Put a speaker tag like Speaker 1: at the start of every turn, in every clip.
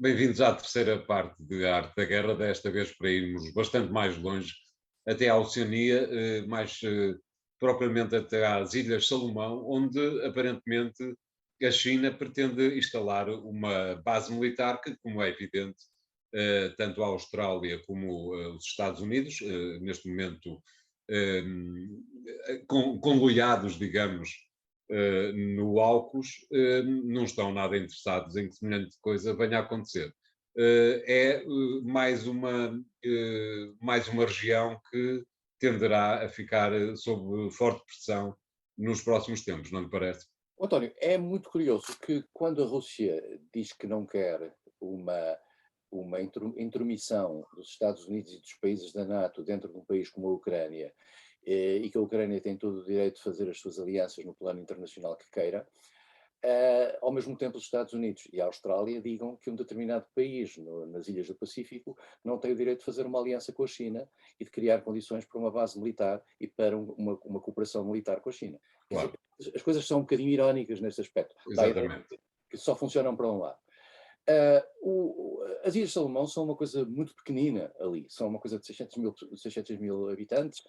Speaker 1: Bem-vindos à terceira parte de Arte da Guerra, desta vez para irmos bastante mais longe, até à Oceania, mais propriamente até às Ilhas Salomão, onde aparentemente a China pretende instalar uma base militar que, como é evidente, tanto a Austrália como os Estados Unidos, neste momento eh, conluiados, digamos, no AUKUS, não estão nada interessados em que semelhante coisa venha a acontecer. É mais uma região que tenderá a ficar sob forte pressão nos próximos tempos, não lhe parece?
Speaker 2: António, é muito curioso que quando a Rússia diz que não quer uma intromissão dos Estados Unidos e dos países da NATO dentro de um país como a Ucrânia, e que a Ucrânia tem todo o direito de fazer as suas alianças no plano internacional que queira, ao mesmo tempo os Estados Unidos e a Austrália digam que um determinado país nas ilhas do Pacífico não tem o direito de fazer uma aliança com a China e de criar condições para uma base militar e para uma cooperação militar com a China. Quer dizer,
Speaker 1: Claro,
Speaker 2: as coisas são um bocadinho irónicas neste aspecto. Dá a ideia
Speaker 1: exatamente.
Speaker 2: que só funcionam para um lado. As Ilhas Salomão são uma coisa muito pequenina ali, são uma coisa de 600 mil habitantes,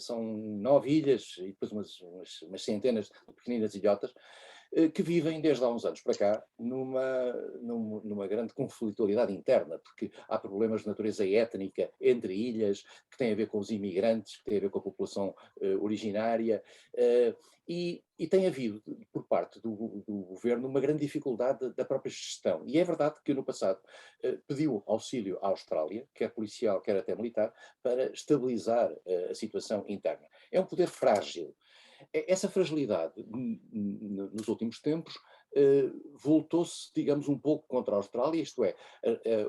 Speaker 2: são 9 ilhas e depois umas centenas de pequeninas ilhotas, que vivem desde há uns anos para cá numa grande conflitualidade interna, porque há problemas de natureza étnica entre ilhas, que têm a ver com os imigrantes, que têm a ver com a população originária, e tem havido, por parte do governo, uma grande dificuldade da própria gestão. E é verdade que no passado pediu auxílio à Austrália, quer policial, quer até militar, para estabilizar a situação interna. É um poder frágil. Essa fragilidade, nos últimos tempos, voltou-se, digamos, um pouco contra a Austrália, isto é,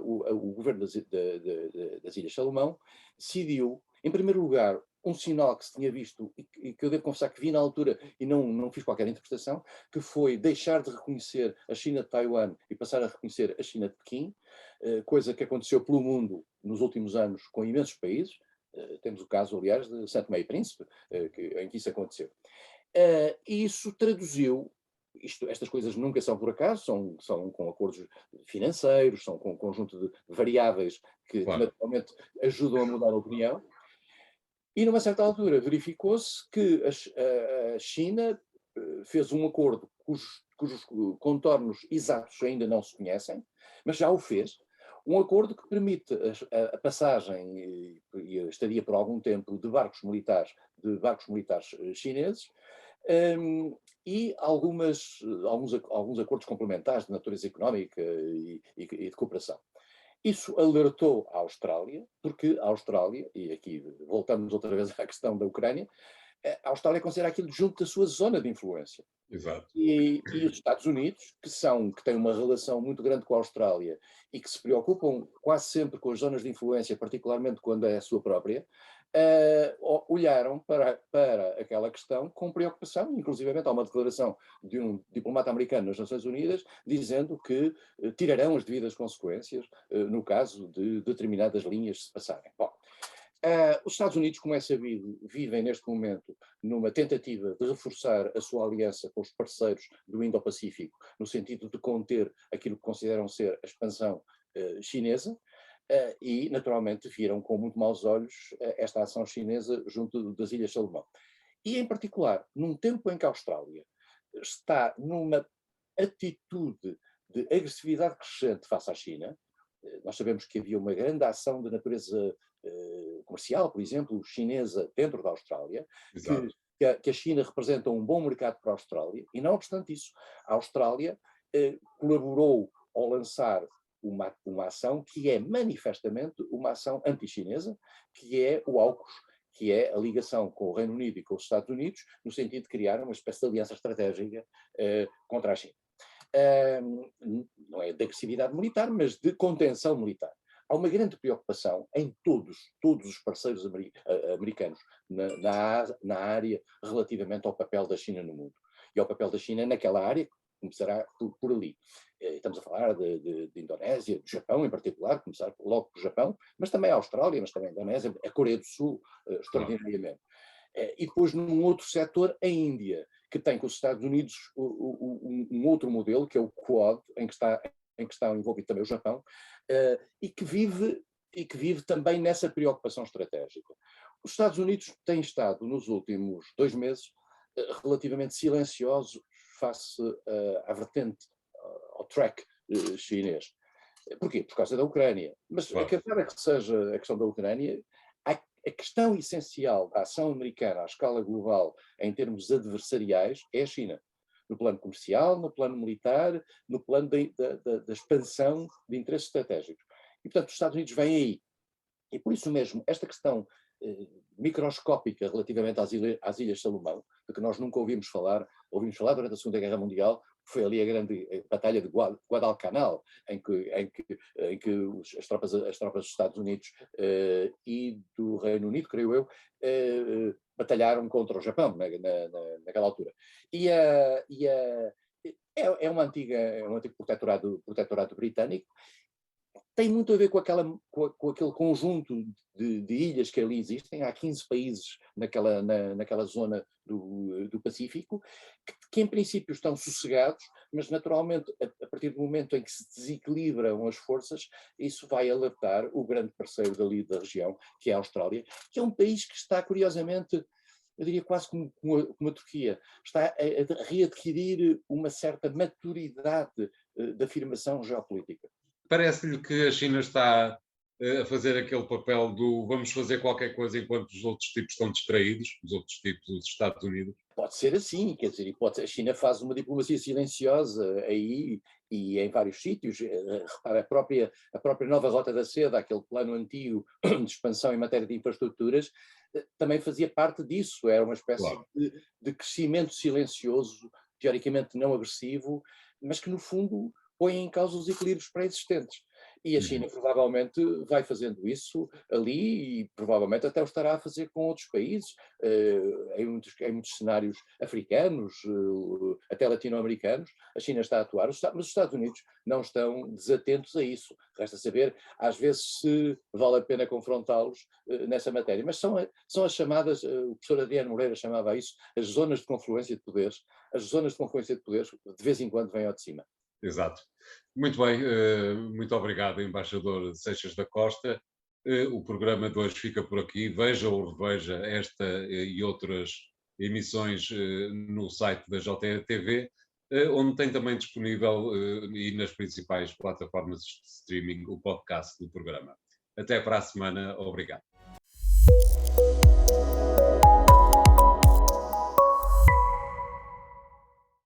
Speaker 2: o governo das Ilhas Salomão decidiu, em primeiro lugar, um sinal que se tinha visto e que eu devo confessar que vi na altura e não fiz qualquer interpretação, que foi deixar de reconhecer a China de Taiwan e passar a reconhecer a China de Pequim, coisa que aconteceu pelo mundo nos últimos anos com imensos países. Temos o caso, aliás, de Santo Tomé e Príncipe, em que isso aconteceu. E isso traduziu, estas coisas nunca são por acaso, são com acordos financeiros, são com um conjunto de variáveis que
Speaker 1: Claro,
Speaker 2: naturalmente ajudam a mudar a opinião, e numa certa altura verificou-se que a China fez um acordo cujos contornos exatos ainda não se conhecem, mas já o fez, um acordo que permite a passagem e a estadia por algum tempo de barcos militares chineses, e alguns acordos complementares de natureza económica e de cooperação. Isso alertou a Austrália, porque a Austrália, e aqui voltamos outra vez à questão da Ucrânia, a Austrália considera aquilo junto da sua zona de influência.
Speaker 1: exato.
Speaker 2: E os Estados Unidos, que têm uma relação muito grande com a Austrália e que se preocupam quase sempre com as zonas de influência, particularmente quando é a sua própria, olharam para aquela questão com preocupação. Inclusivamente há uma declaração de um diplomata americano nas Nações Unidas dizendo que tirarão as devidas consequências no caso de determinadas linhas se passarem. Bom, os Estados Unidos, como é sabido, vivem neste momento numa tentativa de reforçar a sua aliança com os parceiros do Indo-Pacífico, no sentido de conter aquilo que consideram ser a expansão chinesa, e naturalmente viram com muito maus olhos esta ação chinesa junto das Ilhas Salomão. E em particular, num tempo em que a Austrália está numa atitude de agressividade crescente face à China. Nós sabemos que havia uma grande ação de natureza comercial, por exemplo, chinesa dentro da Austrália, que,
Speaker 1: Exato.
Speaker 2: que a China representa um bom mercado para a Austrália, e não obstante isso, a Austrália colaborou ao lançar uma ação que é manifestamente uma ação anti-chinesa, que é o AUKUS, que é a ligação com o Reino Unido e com os Estados Unidos, no sentido de criar uma espécie de aliança estratégica contra a China. Não é de agressividade militar, mas de contenção militar. Há uma grande preocupação em todos os parceiros americanos na área relativamente ao papel da China no mundo. E ao papel da China naquela área, começará por ali. Estamos a falar de Indonésia, do Japão em particular, começar logo pelo Japão, mas também a Austrália, mas também a Indonésia, a Coreia do Sul,
Speaker 1: Claro.
Speaker 2: extraordinariamente. E depois num outro setor, a Índia, que tem com os Estados Unidos um outro modelo, que é o Quad, em que está em que está envolvido também o Japão, e que vive também nessa preocupação estratégica. Os Estados Unidos têm estado, nos últimos 2 meses, relativamente silenciosos face à vertente, ao track chinês. Porquê? Por causa da Ucrânia. Mas a
Speaker 1: Claro.
Speaker 2: questão é que seja a questão da Ucrânia, a questão essencial da ação americana à escala global em termos adversariais é a China. No plano comercial, no plano militar, no plano da expansão de interesses estratégicos. E, portanto, os Estados Unidos vêm aí. E por isso mesmo, esta questão microscópica relativamente às Ilhas Salomão, de que nós nunca ouvimos falar durante a Segunda Guerra Mundial, foi ali a grande batalha de Guadalcanal, em que as tropas dos Estados Unidos e do Reino Unido, creio eu, batalharam contra o Japão naquela altura. É um antigo protetorado britânico. Tem muito a ver com aquele conjunto de ilhas que ali existem. Há 15 países naquela zona do Pacífico, que em princípio estão sossegados, mas naturalmente, a partir do momento em que se desequilibram as forças, isso vai alertar o grande parceiro dali da região, que é a Austrália, que é um país que está, curiosamente, eu diria quase como a Turquia, está a readquirir uma certa maturidade de afirmação geopolítica.
Speaker 1: Parece-lhe que a China está a fazer aquele papel do vamos fazer qualquer coisa enquanto os outros tipos estão distraídos, os outros tipos dos Estados Unidos?
Speaker 2: Pode ser assim, quer dizer, a China faz uma diplomacia silenciosa aí e em vários sítios. Repara, a própria nova Rota da Seda, aquele plano antigo de expansão em matéria de infraestruturas, também fazia parte disso. Era uma espécie
Speaker 1: Claro.
Speaker 2: de crescimento silencioso, teoricamente não agressivo, mas que no fundo põe em causa os equilíbrios pré-existentes. E a China provavelmente vai fazendo isso ali e provavelmente até o estará a fazer com outros países, em muitos cenários africanos, até latino-americanos. A China está a atuar, mas os Estados Unidos não estão desatentos a isso. Resta saber, às vezes, se vale a pena confrontá-los nessa matéria. Mas são as chamadas, o professor Adriano Moreira chamava isso, as zonas de confluência de poderes. As zonas de confluência de poderes, de vez em quando, vêm ao de cima.
Speaker 1: Exato. Muito bem, muito obrigado, embaixador Seixas da Costa. O programa de hoje fica por aqui. Veja ou reveja esta e outras emissões no site da JTV, onde tem também disponível e nas principais plataformas de streaming o podcast do programa. Até para a semana. Obrigado.